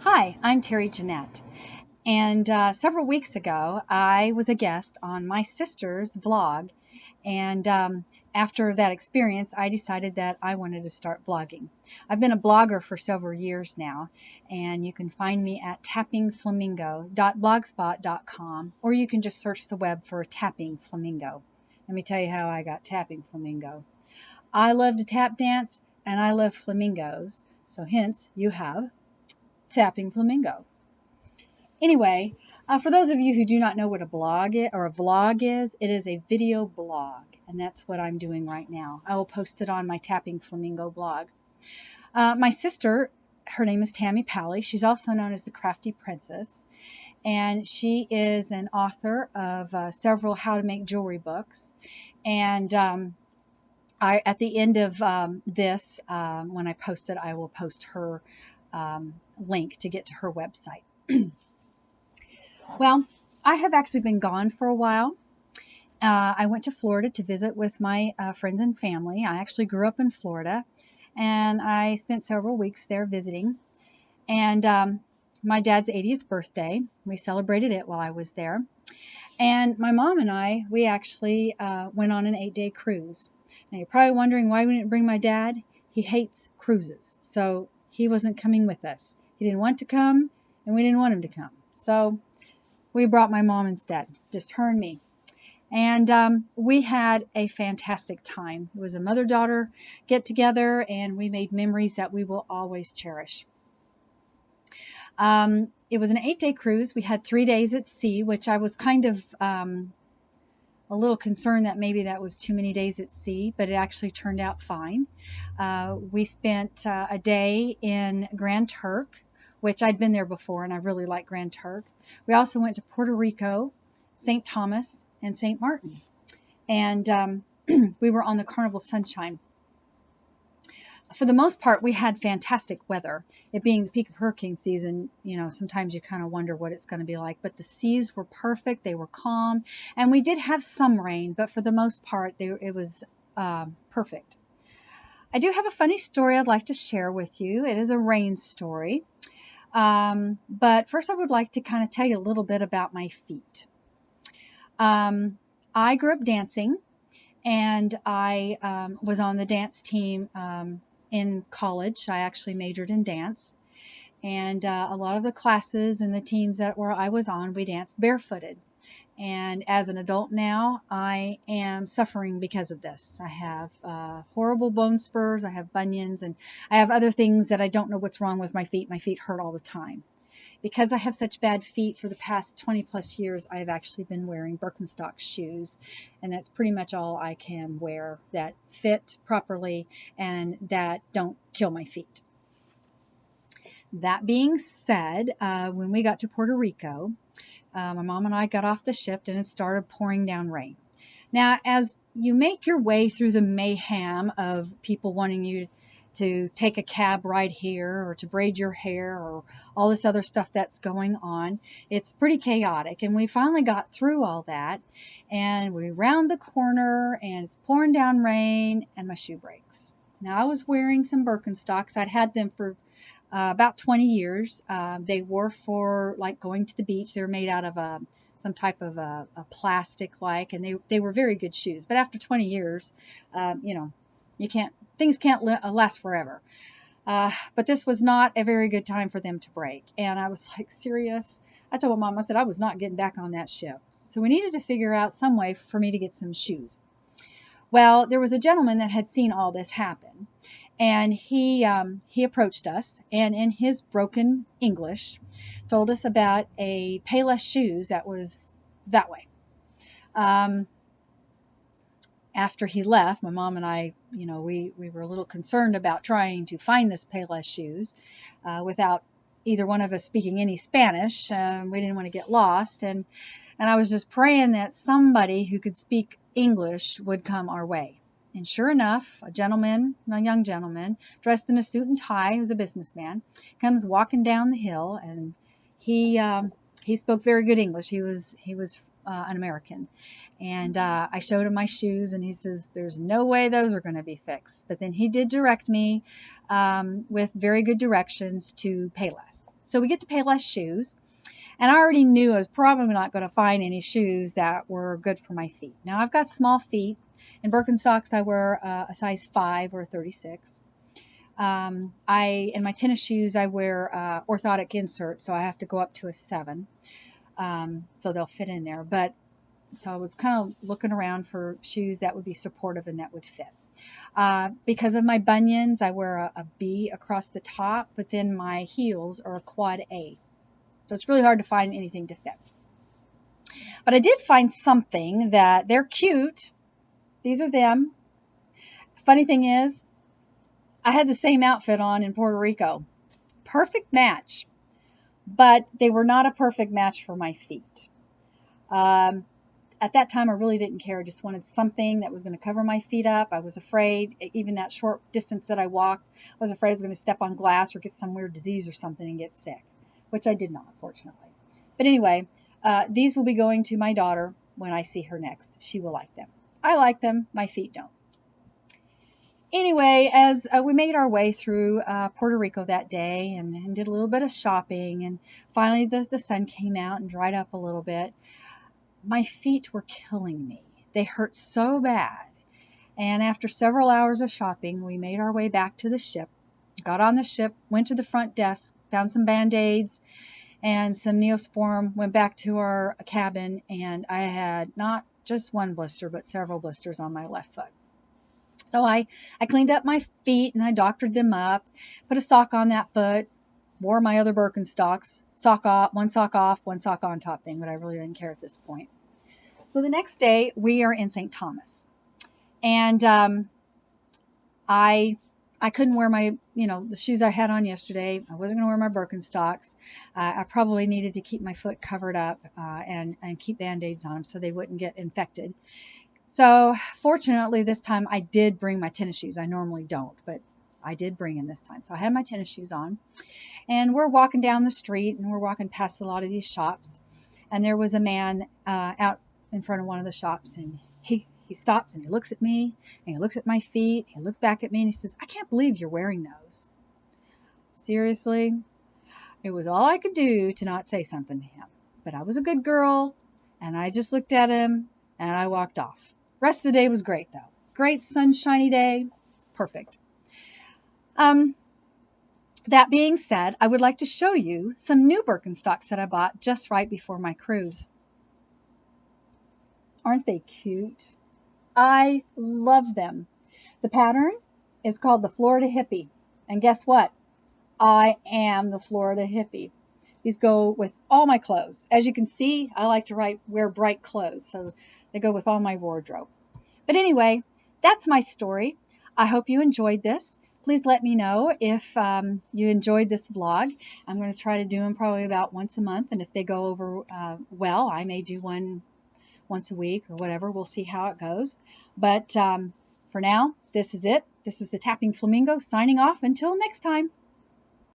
Hi, I'm Terry Jeanette, and several weeks ago I was a guest on my sister's vlog, and after that experience I decided that I wanted to start vlogging. I've been a blogger for several years now, and you can find me at tappingflamingo.blogspot.com, or you can just search the web for Tapping Flamingo. Let me tell you how I got Tapping Flamingo. I love to tap dance, and I love flamingos, so hence you have Tapping Flamingo. Anyway, for those of you who do not know what a blog or a vlog is, it is a video blog, and that's what I'm doing right now. I will post it on my Tapping Flamingo blog. My sister, her name is Tammy Pally. She's also known as the Crafty Princess, and she is an author of several how to make jewelry books. And at the end of this, when I post it, I will post her link to get to her website. Well, I have actually been gone for a while. I went to Florida to visit with my friends and family. I actually grew up in Florida, and I spent several weeks there visiting. And my dad's 80th birthday, we celebrated it while I was there. And my mom and I, we actually went on an 8-day cruise. Now, you're probably wondering why we didn't bring my dad. He hates cruises, so he wasn't coming with us. He didn't want to come, and we didn't want him to come. So we brought my mom instead, just her and me. And we had a fantastic time. It was a mother-daughter get-together, and we made memories that we will always cherish. It was an 8-day cruise. We had 3 days at sea, which I was kind of a little concerned that maybe that was too many days at sea, but it actually turned out fine. We spent a day in Grand Turk, which I'd been there before, and I really like Grand Turk. We also went to Puerto Rico, St. Thomas, and St. Martin. And we were on the Carnival Sunshine. For the most part, we had fantastic weather. It being the peak of hurricane season, you know, sometimes you kind of wonder what it's going to be like. But the seas were perfect. They were calm. And we did have some rain, but for the most part, it was perfect. I do have a funny story I'd like to share with you. It is a rain story. But first I would like to kind of tell you a little bit about my feet. I grew up dancing, and I was on the dance team in college. I actually majored in dance, and a lot of the classes and the teams that I was on, we danced barefooted. And as an adult now, I am suffering because of this. I have horrible bone spurs, I have bunions, and I have other things that I don't know what's wrong with my feet. My feet hurt all the time. Because I have such bad feet, for the past 20 plus years, I've actually been wearing Birkenstock shoes. And that's pretty much all I can wear that fit properly and that don't kill my feet. That being said, when we got to Puerto Rico, my mom and I got off the ship, and it started pouring down rain. Now, as you make your way through the mayhem of people wanting you to take a cab ride here, or to braid your hair, or all this other stuff that's going on, it's pretty chaotic. And we finally got through all that, and we round the corner, and it's pouring down rain, and my shoe breaks. Now, I was wearing some Birkenstocks. I'd had them for about 20 years. They were for like going to the beach. They were made out of some type of a plastic like, and they were very good shoes. But after 20 years, you know, things can't last forever. But this was not a very good time for them to break. And I was like, serious? I told Mom, I said, I was not getting back on that ship. So we needed to figure out some way for me to get some shoes. Well, there was a gentleman that had seen all this happen. And he approached us, and in his broken English, told us about a Payless shoes that was that way. After he left, my mom and I, you know, we were a little concerned about trying to find this Payless shoes without either one of us speaking any Spanish. We didn't want to get lost, and I was just praying that somebody who could speak English would come our way. And sure enough, a young gentleman, dressed in a suit and tie, who's a businessman, comes walking down the hill, and he spoke very good English. He was an American. And I showed him my shoes, and he says, there's no way those are going to be fixed. But then he did direct me with very good directions to Payless. So we get to Payless Shoes. And I already knew I was probably not going to find any shoes that were good for my feet. Now, I've got small feet. In Birkenstocks, I wear a size 5 or a 36. In my tennis shoes, I wear orthotic inserts, so I have to go up to a 7. So they'll fit in there. So I was kind of looking around for shoes that would be supportive and that would fit. Because of my bunions, I wear a B across the top, but then my heels are a quad A. So it's really hard to find anything to fit. But I did find something that they're cute. These are them. Funny thing is, I had the same outfit on in Puerto Rico. Perfect match. But they were not a perfect match for my feet. At that time, I really didn't care. I just wanted something that was going to cover my feet up. I was afraid, even that short distance that I walked, I was afraid I was going to step on glass or get some weird disease or something and get sick, which I did not, fortunately. But anyway, these will be going to my daughter when I see her next. She will like them. I like them. My feet don't. Anyway, as we made our way through Puerto Rico that day and did a little bit of shopping, and finally the sun came out and dried up a little bit, my feet were killing me. They hurt so bad. And after several hours of shopping, we made our way back to the ship, got on the ship, went to the front desk, found some Band-Aids and some Neosporin, went back to our cabin, and I had not just one blister, but several blisters on my left foot. So I cleaned up my feet and I doctored them up, put a sock on that foot, wore my other Birkenstocks, sock off, one sock on top thing, but I really didn't care at this point. So the next day we are in St. Thomas, and I couldn't wear my, the shoes I had on yesterday. I wasn't going to wear my Birkenstocks. I probably needed to keep my foot covered up and keep Band-Aids on them so they wouldn't get infected. So fortunately this time I did bring my tennis shoes. I normally don't, but I did bring them this time. So I had my tennis shoes on, and we're walking down the street and we're walking past a lot of these shops, and there was a man out in front of one of the shops, and he stops and he looks at me and he looks at my feet. He looked back at me and he says, "I can't believe you're wearing those." Seriously, it was all I could do to not say something to him, but I was a good girl and I just looked at him and I walked off. Rest of the day was great though. Great sunshiny day. It's perfect. That being said, I would like to show you some new Birkenstocks that I bought just right before my cruise. Aren't they cute? I love them. The pattern is called the Florida Hippie. And guess what? I am the Florida Hippie. These go with all my clothes. As you can see, I like to wear bright clothes, so they go with all my wardrobe. But anyway, that's my story. I hope you enjoyed this. Please let me know if you enjoyed this vlog. I'm going to try to do them probably about once a month, and if they go over well, I may do one once a week or whatever. We'll see how it goes. But for now, this is it. This is the Tapping Flamingo signing off. Until next time.